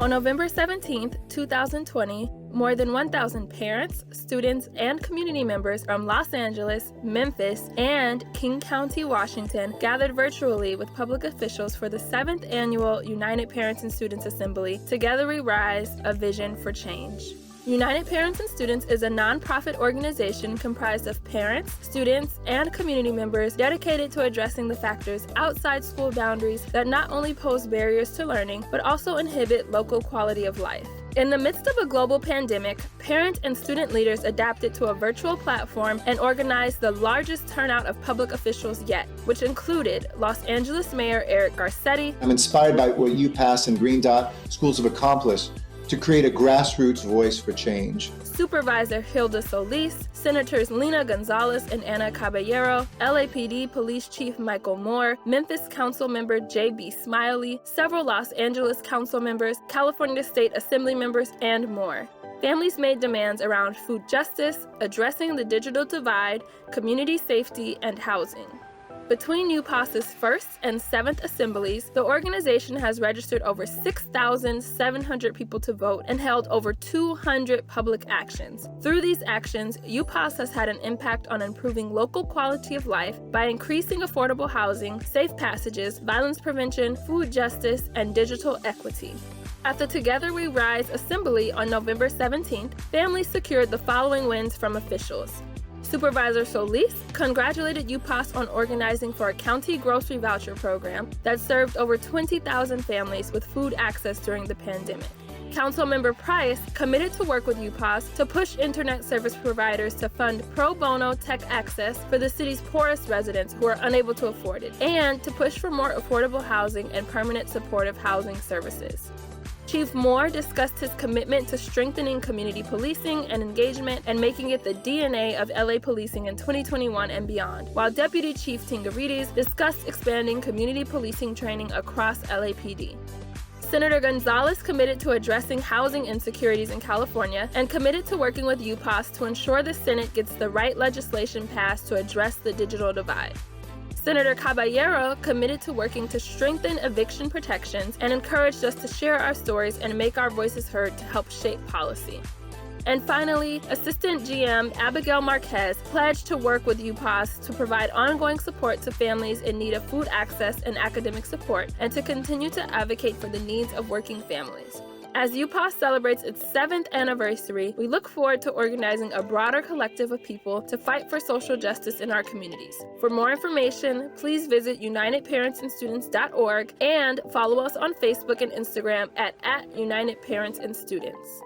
On November 17, 2020, more than 1,000 parents, students, and community members from Los Angeles, Memphis, and King County, Washington gathered virtually with public officials for the 7th Annual United Parents and Students Assembly, Together We Rise, A Vision for Change. United Parents and Students is a nonprofit organization comprised of parents, students, and community members dedicated to addressing the factors outside school boundaries that not only pose barriers to learning, but also inhibit local quality of life. In the midst of a global pandemic, parent and student leaders adapted to a virtual platform and organized the largest turnout of public officials yet, which included Los Angeles Mayor Eric Garcetti. I'm inspired by what UPAS and Green Dot schools have accomplished to create a grassroots voice for change. Supervisor Hilda Solis, Senators Lena Gonzalez and Ana Caballero, LAPD Police Chief Michael Moore, Memphis Council Member J.B. Smiley, several Los Angeles Council members, California State Assembly members, and more. Families made demands around food justice, addressing the digital divide, community safety, and housing. Between UPAS's 1st and 7th assemblies, the organization has registered over 6,700 people to vote and held over 200 public actions. Through these actions, UPAS has had an impact on improving local quality of life by increasing affordable housing, safe passages, violence prevention, food justice, and digital equity. At the Together We Rise Assembly on November 17th, families secured the following wins from officials. Supervisor Solis congratulated UPAS on organizing for a county grocery voucher program that served over 20,000 families with food access during the pandemic. Councilmember Price committed to work with UPAS to push internet service providers to fund pro bono tech access for the city's poorest residents who are unable to afford it, and to push for more affordable housing and permanent supportive housing services. Chief Moore discussed his commitment to strengthening community policing and engagement and making it the DNA of LA policing in 2021 and beyond, while Deputy Chief Tingarides discussed expanding community policing training across LAPD. Senator Gonzalez committed to addressing housing insecurities in California and committed to working with UPAS to ensure the Senate gets the right legislation passed to address the digital divide. Senator Caballero committed to working to strengthen eviction protections and encouraged us to share our stories and make our voices heard to help shape policy. And finally, Assistant GM Abigail Marquez pledged to work with UPAS to provide ongoing support to families in need of food access and academic support, and to continue to advocate for the needs of working families. As UPAS celebrates its 7th anniversary, we look forward to organizing a broader collective of people to fight for social justice in our communities. For more information, please visit unitedparentsandstudents.org and follow us on Facebook and Instagram at United Parents and Students.